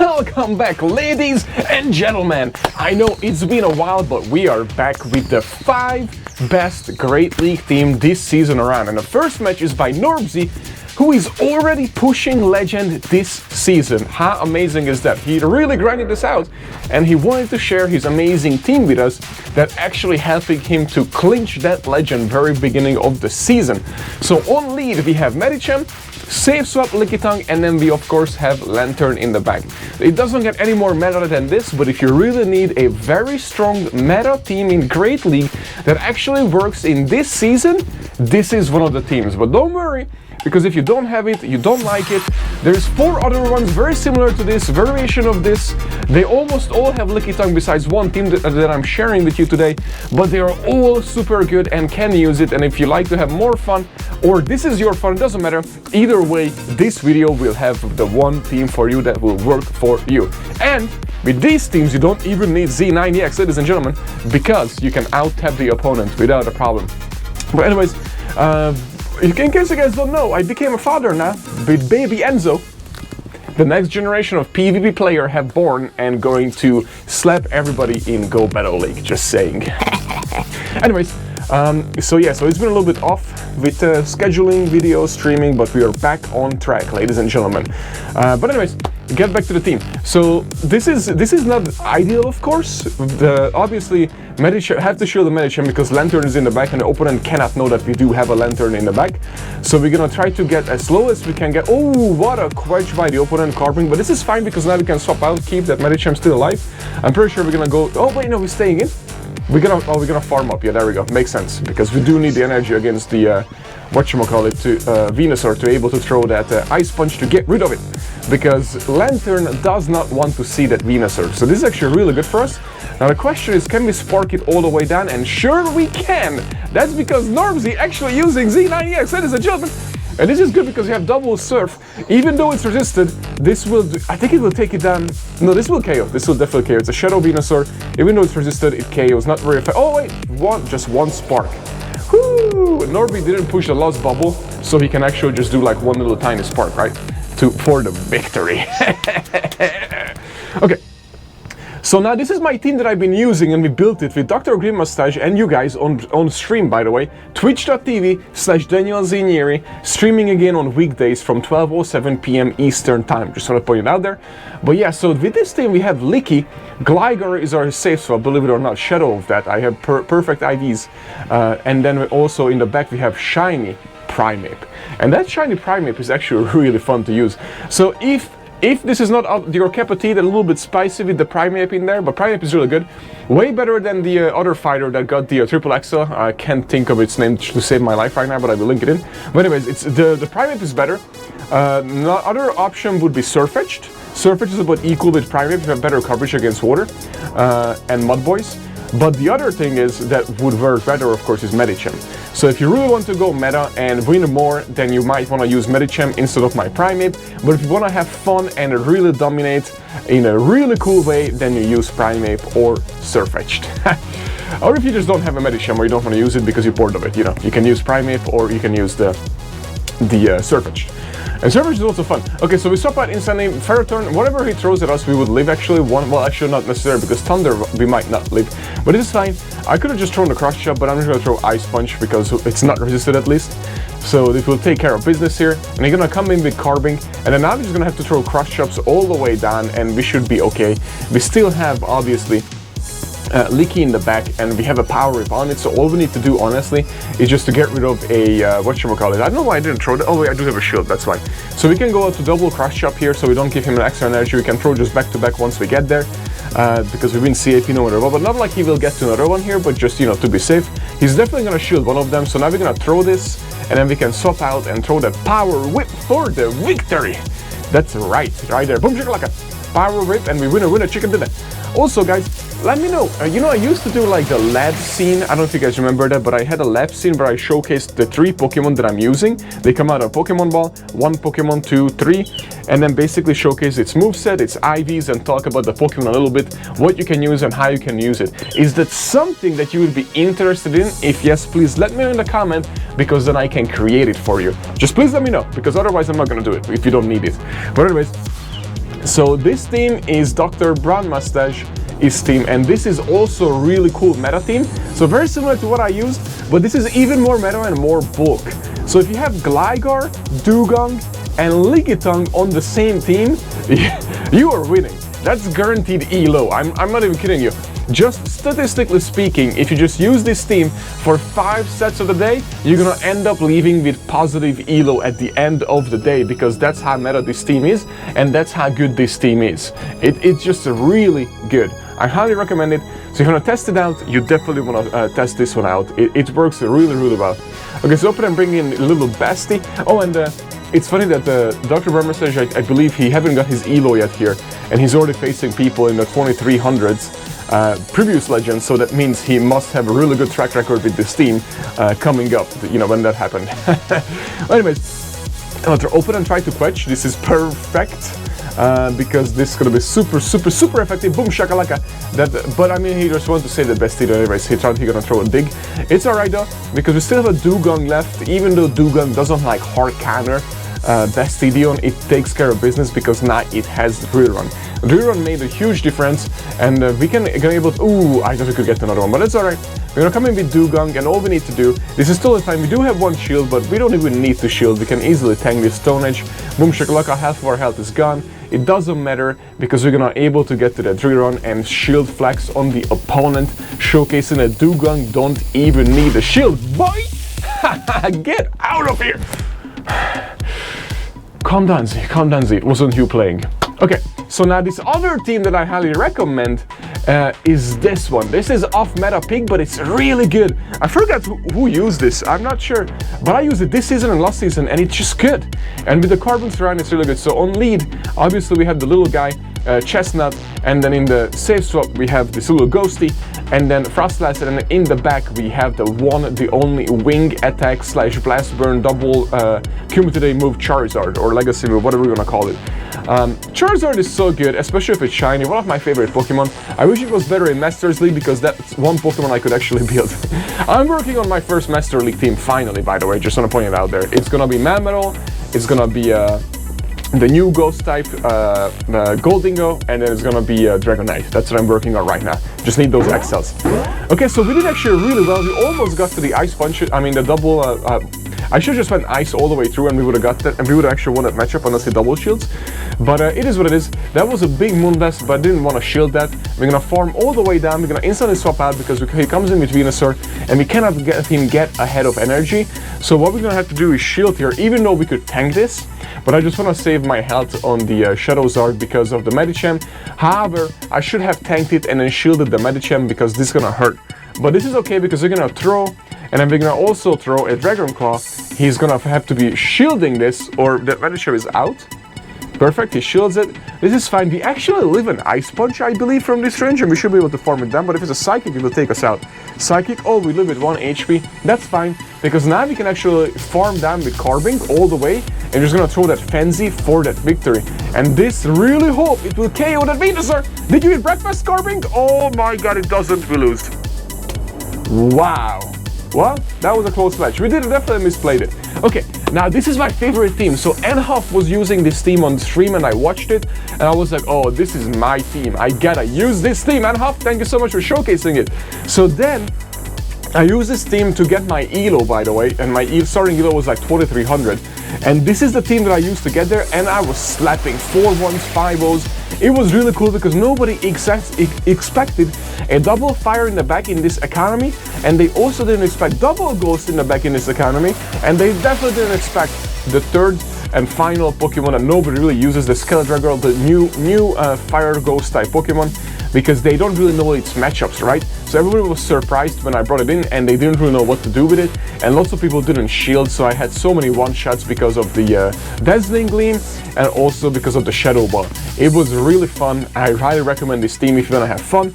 Welcome back, ladies and gentlemen. I know it's been a while, but we are back with the 5 best Great League team this season around. And the first match is by Norbsy, who is already pushing Legend this season. How amazing is that? He really grinded this out, and he wanted to share his amazing team with us that actually helping him to clinch that Legend very beginning of the season. So on lead we have Medicham, Safe Swap, Lickitung, and then we of course have Lantern in the back. It doesn't get any more meta than this, but if you really need a very strong meta team in Great League that actually works in this season, this is one of the teams. But don't worry, because if you don't have it, you don't like it, there's 4 other ones very similar to this, variation of this. They almost all have Lickitung besides one team that I'm sharing with you today, but they are all super good and can use it. And if you like to have more fun, or this is your fun, it doesn't matter. Either way, this video will have the one team for you that will work for you. And with these teams, you don't even need Z90X, ladies and gentlemen, because you can out-tap the opponent without a problem. But anyways, in case you guys don't know, I became a father now with baby Enzo. The next generation of PvP player have born and going to slap everybody in Go Battle League, just saying. Anyways, so it's been a little bit off with scheduling, video, streaming, but we are back on track, ladies and gentlemen. But anyways, get back to the team. So this is not ideal, of course. Obviously, Medicham have to shield the Medicham because Lantern is in the back, and the opponent cannot know that we do have a Lantern in the back. So we're gonna try to get as low as we can get. Oh, what a quench by the opponent carving! But this is fine because now we can swap out, keep that Medicham still alive. I'm pretty sure we're gonna go. Oh wait, no, we're staying in. We're gonna farm up. Yeah, there we go. Makes sense because we do need the energy against the whatchamacallit, to Venusaur to able to throw that Ice Punch to get rid of it, because Lantern does not want to see that Venusaur. So this is actually really good for us. Now the question is, can we spark it all the way down? And sure we can. That's because Norbsy actually using Z90X, ladies and gentlemen. And this is good because you have double surf. Even though it's resisted, this will do, I think it will take it down. No, this will KO. This will definitely KO. It's a Shadow Venusaur. Even though it's resisted, it KOs. Not very effective. Oh wait, just one spark. Whoo! Norby didn't push the Lost Bubble, so he can actually just do like one little tiny spark, right? For the victory. Okay. So now this is my team that I've been using, and we built it with Dr. Green Mustache and you guys on stream, by the way. Twitch.tv/DanielZinieri, streaming again on weekdays from 12:07 p.m. Eastern time. Just want to point it out there. But yeah, so with this team we have Licky. Gligar is our safe swap, believe it or not. Shadow of that. I have perfect IVs. And then also in the back we have Shiny Primeape. And that Shiny Primeape is actually really fun to use. So if this is not your cup of tea, that's a little bit spicy with the Primeape in there, but Primeape is really good. Way better than the other fighter that got the triple XL. I can't think of its name to save my life right now, but I will link it in. But anyways, it's the Primeape is better. Other option would be Surfetched. Surfetched is about equal with Primeape. You have better coverage against water and Mud Boys. But the other thing is that would work better, of course, is Medicham. So if you really want to go meta and win more, then you might want to use Medicham instead of my Primeape. But if you want to have fun and really dominate in a really cool way, then you use Primeape or Surfetched. Or if you just don't have a Medicham or you don't want to use it because you're bored of it, you know, you can use Primeape or you can use the Surfetched. And Surfetched is also fun. Okay, so we swap out instantly. Ferrothorn, whatever he throws at us, we would live actually. Well, actually not necessarily, because Thunder we might not live. But it's fine. I could have just thrown the Cross Chop, but I'm just going to throw Ice Punch because it's not resisted at least. So it will take care of business here. And you're going to come in with Carbing. And then I'm just going to have to throw Cross Chops all the way down, and we should be okay. We still have, obviously, Licky in the back, and we have a Power Whip on it, so all we need to do, honestly, is just to get rid of a, whatchamacallit. I don't know why I didn't throw that. Oh wait, I do have a shield, that's fine. So we can go out to double Cross Chop here, so we don't give him an extra energy. We can throw just back to back once we get there, because we've been CAP no matter what, but not like he will get to another one here, but just, you know, to be safe. He's definitely gonna shield one of them, so now we're gonna throw this, and then we can swap out and throw the Power Whip for the victory. That's right there. Boom, shakalaka. Power Whip, and we win a chicken dinner. Also, guys, let me know. You know, I used to do like the lab scene. I don't know if you guys remember that, but I had a lab scene where I showcased the 3 Pokemon that I'm using. They come out of Pokemon Ball, 1 Pokemon, 2, 3, and then basically showcase its moveset, its IVs, and talk about the Pokemon a little bit, what you can use and how you can use it. Is that something that you would be interested in? If yes, please let me know in the comment, because then I can create it for you. Just please let me know, because otherwise I'm not gonna do it if you don't need it. But anyways, So this team is Dr. Brown Mustache is team, and this is also a really cool meta team. So very similar to what I used, but this is even more meta and more bulk. So if you have Gligar, Dugong, and Lickitung on the same team, you are winning. That's guaranteed ELO. I'm not even kidding you. Just statistically speaking, if you just use this team for 5 sets of the day, you're gonna end up leaving with positive ELO at the end of the day, because that's how meta this team is, and that's how good this team is. It's just really good. I highly recommend it. So if you want to test it out, you definitely want to test this one out. It works really, really well. Okay, so open and bring in a little bestie. Oh, and it's funny that Dr. Vermesage, I believe he haven't got his ELO yet here, and he's already facing people in the 2300s. Previous legends, so that means he must have a really good track record with this team coming up, you know, when that happened. Anyways, I'm gonna open and try to quench. This is perfect. Because this is gonna be super effective. Boom shakalaka. But I mean, he just wanted to say the best hero anyways. He thought he gonna throw a dig. It's alright though, because we still have a Dugong left. Even though Dugong doesn't like hard counter, Bestie Dion, it takes care of business because now it has Rerun. Rerun made a huge difference, and we can get able to. Ooh, I thought we could get another one, but it's alright. We're gonna come in with Dugong, and all we need to do. This is still a time. We do have one shield, but we don't even need to shield. We can easily tank this Stone Edge. Boom shakalaka. Half of our health is gone. It doesn't matter because we're gonna able to get to that rerun and shield flex on the opponent, showcasing that Dugong don't even need a shield. Boy, get out of here! Calm down, Z. Calm down, Z. It wasn't you playing. Okay, so now this other team that I highly recommend is this one. This is off-meta pick, but it's really good. I forgot who used this. I'm not sure, but I used it this season and last season, and it's just good. And with the carbon surround, it's really good. So on lead, obviously we have the little guy, Chestnut, and then in the safe swap we have this little Ghosty, and then Frostlass, and then in the back we have the one, the only wing attack slash blast burn double cumulative move Charizard, or legacy move, whatever we're gonna call it. Charizard is so good, especially if it's shiny. One of my favorite Pokemon. I wish it was better in Masters League because that's one Pokemon I could actually build. I'm working on my first Master League team finally, by the way, just want to point it out there. It's gonna be Mammoth, it's gonna be the new Ghost type, Goldingo, and then it's gonna be Dragonite. That's what I'm working on right now. Just need those XLs. Okay, so we did actually really well. We almost got to the Ice Punch, I mean the double, I should just went Ice all the way through and we would have got that, and we would have actually won that matchup unless he double shields. But it is what it is. That was a big Moonblast, but I didn't want to shield that. We're gonna farm all the way down. We're gonna instantly swap out because he comes in with Venusaur, and we cannot get him get ahead of energy. So what we're gonna have to do is shield here, even though we could tank this. But I just want to save my health on the Charizard because of the Medicham. However, I should have tanked it and then shielded the Medicham because this is gonna hurt. But this is okay because we're gonna throw, and then we're gonna also throw a Dragon Claw. He's gonna have to be shielding this, or the Medicham is out. Perfect, he shields it. This is fine. We actually live an Ice Punch, I believe, from this range, and we should be able to farm it down, but if it's a Psychic, it will take us out. Psychic, oh, we live with 1 HP. That's fine, because now we can actually farm down with Carbink all the way, and we're just gonna throw that Frenzy for that victory. And this really hope it will KO that Venusaur. Did you eat breakfast, Carbink? Oh my god, it doesn't. We lose. Wow. Well, that was a close match. We did definitely misplayed it. Okay, now this is my favorite team. So Enhoff was using this team on stream and I watched it and I was like, oh, this is my team. I gotta use this team. Enhoff, thank you so much for showcasing it. So then I used this team to get my ELO, by the way, and my starting ELO was like 2300. And this is the team that I used to get there, and I was slapping 4-1s, 5-0s. It was really cool because nobody expected a double fire in the back in this economy, and they also didn't expect double ghost in the back in this economy, and they definitely didn't expect the third and final Pokemon that nobody really uses, the Skeledragirl, the new fire ghost type Pokemon, because they don't really know its matchups, right? So everybody was surprised when I brought it in and they didn't really know what to do with it, and lots of people didn't shield, so I had so many one-shots because of the Dazzling Gleam and also because of the Shadow Ball. It was really fun. I highly recommend this team if you want to have fun.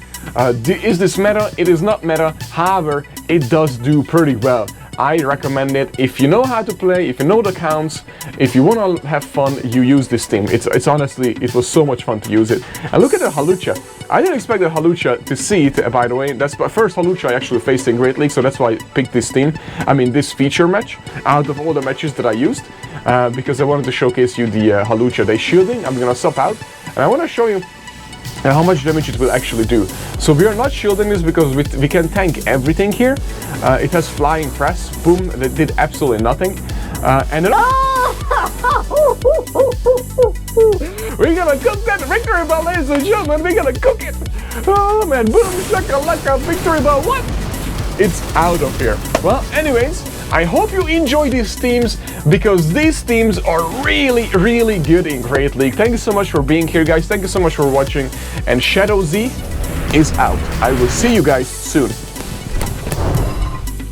Is this meta? It is not meta, however, it does do pretty well. I recommend it. If you know how to play, if you know the counts, if you want to have fun, you use this team. It's honestly, it was so much fun to use it. And look at the Hawlucha. I didn't expect the Hawlucha to see it, by the way. That's the first Hawlucha I actually faced in Great League, so that's why I picked this team. I mean, this feature match out of all the matches that I used, because I wanted to showcase you the Hawlucha Day shielding. I'm gonna swap out, and I want to show you how much damage it will actually do. So we are not shielding this because we can tank everything here. It has flying press, boom, that did absolutely nothing. And then we're gonna cook that victory ball, ladies and gentlemen, we're gonna cook it. Oh man, boom, shakalaka, victory ball, what? It's out of here. Well, anyways, I hope you enjoy these teams, because these teams are really, really good in Great League. Thank you so much for being here, guys. Thank you so much for watching. And Shadow Z is out. I will see you guys soon.